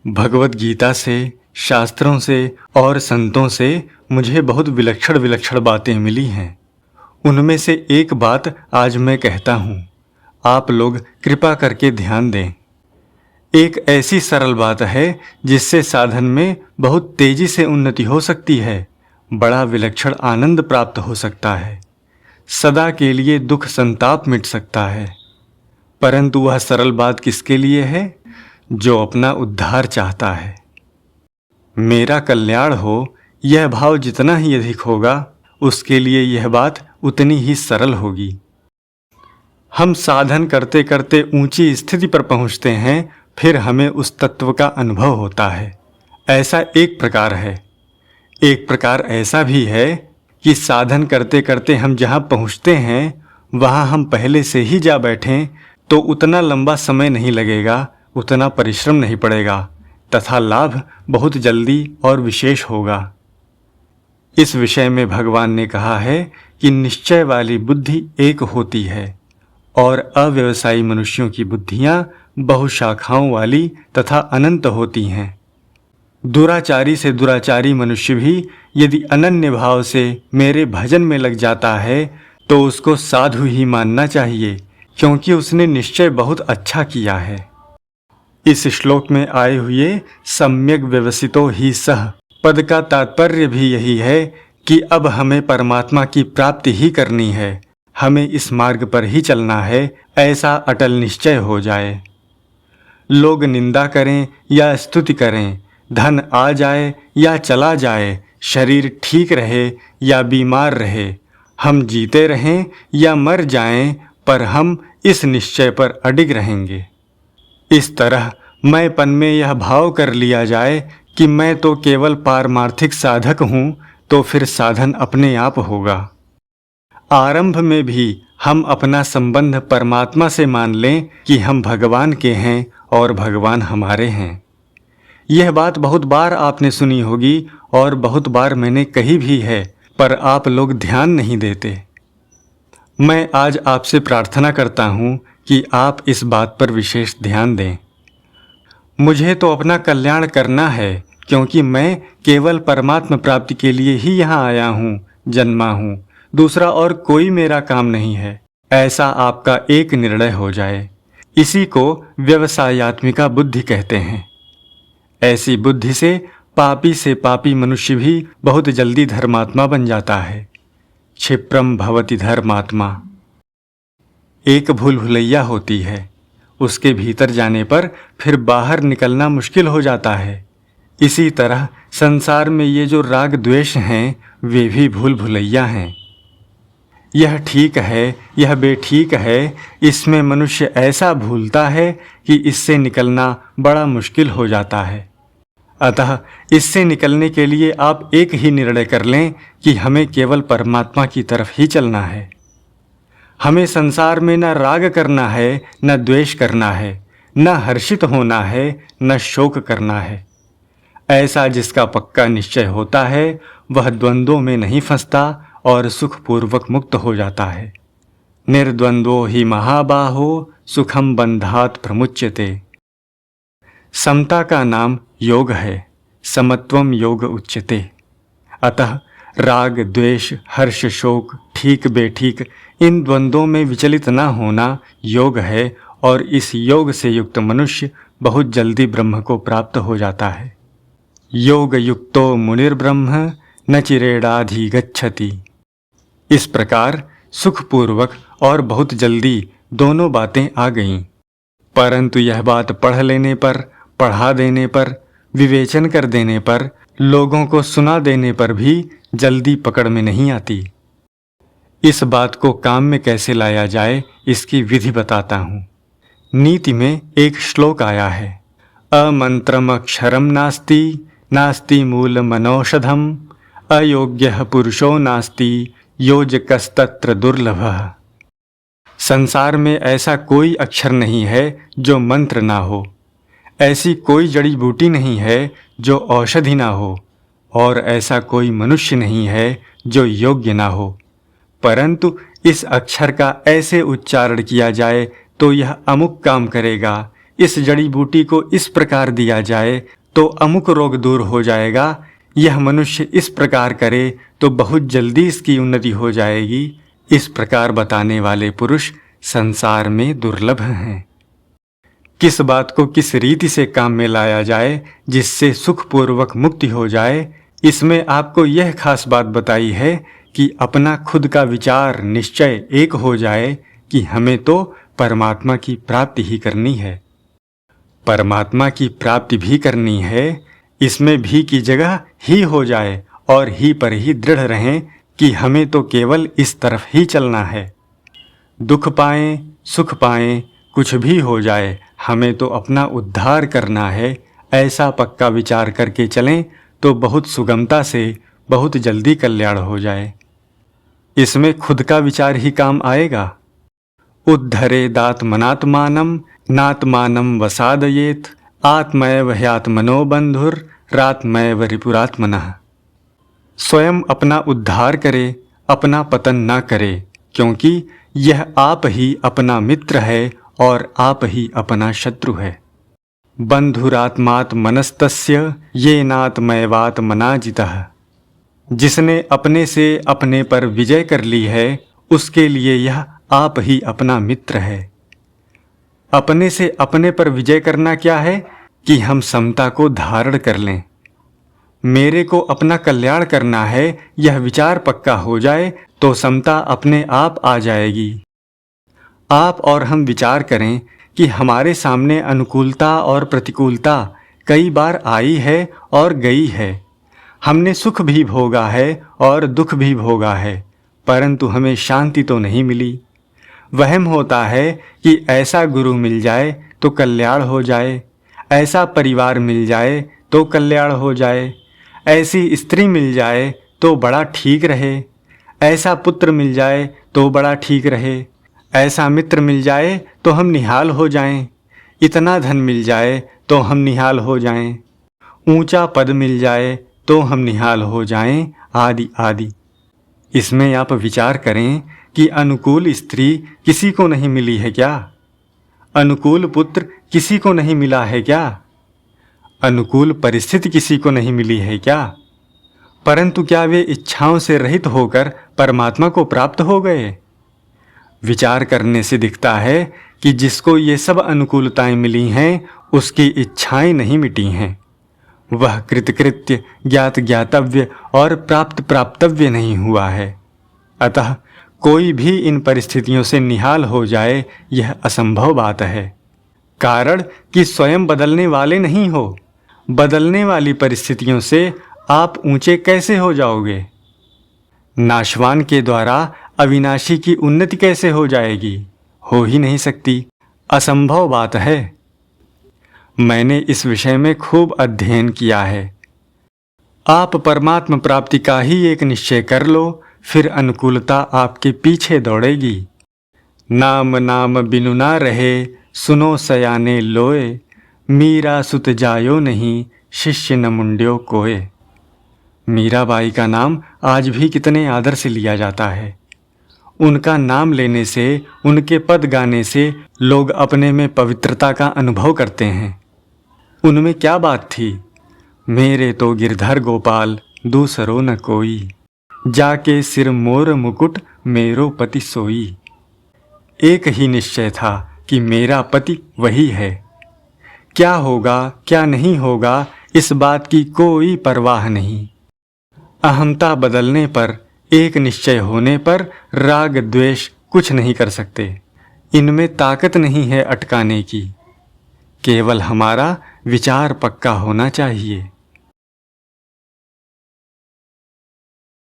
भगवत गीता से, शास्त्रों से और संतों से मुझे बहुत विलक्षण विलक्षण बातें मिली हैं। उनमें से एक बात आज मैं कहता हूँ, आप लोग कृपा करके ध्यान दें। एक ऐसी सरल बात है जिससे साधन में बहुत तेजी से उन्नति हो सकती है, बड़ा विलक्षण आनंद प्राप्त हो सकता है, सदा के लिए दुख संताप मिट सकता है। परंतु वह सरल बात किसके लिए है? जो अपना उद्धार चाहता है। मेरा कल्याण हो, यह भाव जितना ही अधिक होगा, उसके लिए यह बात उतनी ही सरल होगी। हम साधन करते करते ऊंची स्थिति पर पहुंचते हैं, फिर हमें उस तत्व का अनुभव होता है। ऐसा एक प्रकार है। एक प्रकार ऐसा भी है कि साधन करते करते हम जहां पहुंचते हैं, वहां हम पहले से ही जा बैठें तो उतना लंबा समय नहीं लगेगा, उतना परिश्रम नहीं पड़ेगा तथा लाभ बहुत जल्दी और विशेष होगा। इस विषय में भगवान ने कहा है कि निश्चय वाली बुद्धि एक होती है और अव्यवसायी मनुष्यों की बुद्धियां बहुशाखाओं वाली तथा अनंत होती हैं। दुराचारी से दुराचारी मनुष्य भी यदि अनन्य भाव से मेरे भजन में लग जाता है तो उसको साधु ही मानना चाहिए, क्योंकि उसने निश्चय बहुत अच्छा किया है। इस श्लोक में आए हुए सम्यक व्यवसितो ही सह पद का तात्पर्य भी यही है कि अब हमें परमात्मा की प्राप्ति ही करनी है, हमें इस मार्ग पर ही चलना है, ऐसा अटल निश्चय हो जाए। लोग निंदा करें या स्तुति करें, धन आ जाए या चला जाए, शरीर ठीक रहे या बीमार रहे, हम जीते रहें या मर जाएं, पर हम इस निश्चय पर अडिग रहेंगे। इस तरह मैंपन में यह भाव कर लिया जाए कि मैं तो केवल पारमार्थिक साधक हूँ, तो फिर साधन अपने आप होगा। आरंभ में भी हम अपना संबंध परमात्मा से मान लें कि हम भगवान के हैं और भगवान हमारे हैं। यह बात बहुत बार आपने सुनी होगी और बहुत बार मैंने कही भी है, पर आप लोग ध्यान नहीं देते। मैं आज आपसे प्रार्थना करता हूँ कि आप इस बात पर विशेष ध्यान दें। मुझे तो अपना कल्याण करना है, क्योंकि मैं केवल परमात्मा प्राप्ति के लिए ही यहाँ आया हूँ, जन्मा हूँ, दूसरा और कोई मेरा काम नहीं है। ऐसा आपका एक निर्णय हो जाए। इसी को व्यवसायत्मिका बुद्धि कहते हैं। ऐसी बुद्धि से पापी मनुष्य भी बहुत जल्दी धर्मात्मा बन जाता है। क्षिप्रम भवति धर्मात्मा। एक भूल भुलैया होती है, उसके भीतर जाने पर फिर बाहर निकलना मुश्किल हो जाता है। इसी तरह संसार में ये जो राग द्वेष हैं, वे भी भूल भुलैया हैं। यह ठीक है, यह बेठीक है, इसमें मनुष्य ऐसा भूलता है कि इससे निकलना बड़ा मुश्किल हो जाता है। अतः इससे निकलने के लिए आप एक ही निर्णय कर लें कि हमें केवल परमात्मा की तरफ ही चलना है। हमें संसार में न राग करना है, न द्वेष करना है, न हर्षित होना है, न शोक करना है। ऐसा जिसका पक्का निश्चय होता है, वह द्वंद्वों में नहीं फंसता और सुखपूर्वक मुक्त हो जाता है। निर्द्वंद्वो ही महाबाहो सुखम बंधात प्रमुच्यते। समता का नाम योग है, समत्वम योग उच्यते। अतः राग द्वेष हर्ष शोक ठीक बेठीक इन द्वंद्वों में विचलित न होना योग है, और इस योग से युक्त मनुष्य बहुत जल्दी ब्रह्म को प्राप्त हो जाता है। योग युक्तो मुनिर्ब्रह्म न चिरेणाधिगच्छति। इस प्रकार सुखपूर्वक और बहुत जल्दी दोनों बातें आ गईं, परंतु यह बात पढ़ लेने पर, पढ़ा देने पर, विवेचन कर देने पर, लोगों को सुना देने पर भी जल्दी पकड़ में नहीं आती। इस बात को काम में कैसे लाया जाए, इसकी विधि बताता हूँ। नीति में एक श्लोक आया है, अमंत्रम अक्षरम नास्ति, नास्ति मूल मनौषधम, अयोग्यः पुरुषो नास्ति, योजकस्तत्र दुर्लभः। संसार में ऐसा कोई अक्षर नहीं है जो मंत्र ना हो, ऐसी कोई जड़ी बूटी नहीं है जो औषधि ना हो, और ऐसा कोई मनुष्य नहीं है जो योग्य ना हो। परंतु इस अक्षर का ऐसे उच्चारण किया जाए तो यह अमुक काम करेगा, इस जड़ी बूटी को इस प्रकार दिया जाए तो अमुक रोग दूर हो जाएगा, यह मनुष्य इस प्रकार करे तो बहुत जल्दी इसकी उन्नति हो जाएगी, इस प्रकार बताने वाले पुरुष संसार में दुर्लभ हैं। किस बात को किस रीति से काम में लाया जाए जिससे सुखपूर्वक मुक्ति हो जाए, इसमें आपको यह खास बात बताई है कि अपना खुद का विचार निश्चय एक हो जाए कि हमें तो परमात्मा की प्राप्ति ही करनी है। परमात्मा की प्राप्ति भी करनी है, इसमें भी की जगह ही हो जाए और ही पर ही दृढ़ रहें कि हमें तो केवल इस तरफ ही चलना है। दुख पाएं सुख पाएं कुछ भी हो जाए, हमें तो अपना उद्धार करना है, ऐसा पक्का विचार करके चलें तो बहुत सुगमता से बहुत जल्दी कल्याण हो जाए। इसमें खुद का विचार ही काम आएगा। उद्धरेदात्मनात्मानं नात्मानं वसादयेत् आत्मैव ह्यात्मनो बन्धुरात्मैव रिपुरात्मनः। स्वयं अपना उद्धार करे, अपना पतन न करे, क्योंकि यह आप ही अपना मित्र है और आप ही अपना शत्रु है। बन्धुरात्मात्मनस्तस्य येनात्मैवात्मना जितः। जिसने अपने से अपने पर विजय कर ली है उसके लिए यह आप ही अपना मित्र है। अपने से अपने पर विजय करना क्या है कि हम समता को धारण कर लें। मेरे को अपना कल्याण करना है, यह विचार पक्का हो जाए तो समता अपने आप आ जाएगी। आप और हम विचार करें कि हमारे सामने अनुकूलता और प्रतिकूलता कई बार आई है और गई है। हमने सुख भी भोगा है और दुख भी भोगा है, परंतु हमें शांति तो नहीं मिली। वहम होता है कि ऐसा गुरु मिल जाए तो कल्याण हो जाए, ऐसा परिवार मिल जाए तो कल्याण हो जाए, ऐसी स्त्री मिल जाए तो बड़ा ठीक रहे, ऐसा पुत्र मिल जाए तो बड़ा ठीक रहे, ऐसा मित्र मिल जाए तो हम निहाल हो जाएं, इतना धन मिल जाए तो हम निहाल हो जाएं, ऊंचा पद मिल जाए तो हम निहाल हो जाएं, आदि आदि। इसमें आप विचार करें कि अनुकूल स्त्री किसी को नहीं मिली है क्या? अनुकूल पुत्र किसी को नहीं मिला है क्या? अनुकूल परिस्थिति किसी को नहीं मिली है क्या? परंतु क्या वे इच्छाओं से रहित होकर परमात्मा को प्राप्त हो गए? विचार करने से दिखता है कि जिसको ये सब अनुकूलताएं मिली हैं उसकी इच्छाएं नहीं मिटी हैं। वह कृतकृत्य ज्ञात ज्ञातव्य और प्राप्त प्राप्तव्य नहीं हुआ है। अतः कोई भी इन परिस्थितियों से निहाल हो जाए यह असंभव बात है। कारण कि स्वयं बदलने वाले नहीं हो। बदलने वाली परिस्थितियों से आप ऊंचे कैसे हो जाओगे? नाशवान के द्वारा अविनाशी की उन्नति कैसे हो जाएगी? हो ही नहीं सकती, असंभव बात है। मैंने इस विषय में खूब अध्ययन किया है। आप परमात्मा प्राप्ति का ही एक निश्चय कर लो, फिर अनुकूलता आपके पीछे दौड़ेगी। नाम नाम बिनु ना रहे, सुनो सयाने लोए, मीरा सुत जायो नहीं, शिष्य न मुंड्यो कोय। मीराबाई का नाम आज भी कितने आदर से लिया जाता है। उनका नाम लेने से, उनके पद गाने से लोग अपने में पवित्रता का अनुभव करते हैं। उनमें क्या बात थी? मेरे तो गिरधर गोपाल दूसरो न कोई, जाके सिर मोर मुकुट मेरो पति सोई। एक ही निश्चय था कि मेरा पति वही है। क्या होगा क्या नहीं होगा इस बात की कोई परवाह नहीं। अहंता बदलने पर, एक निश्चय होने पर राग द्वेष कुछ नहीं कर सकते। इनमें ताकत नहीं है अटकाने की। केवल हमारा विचार पक्का होना चाहिए।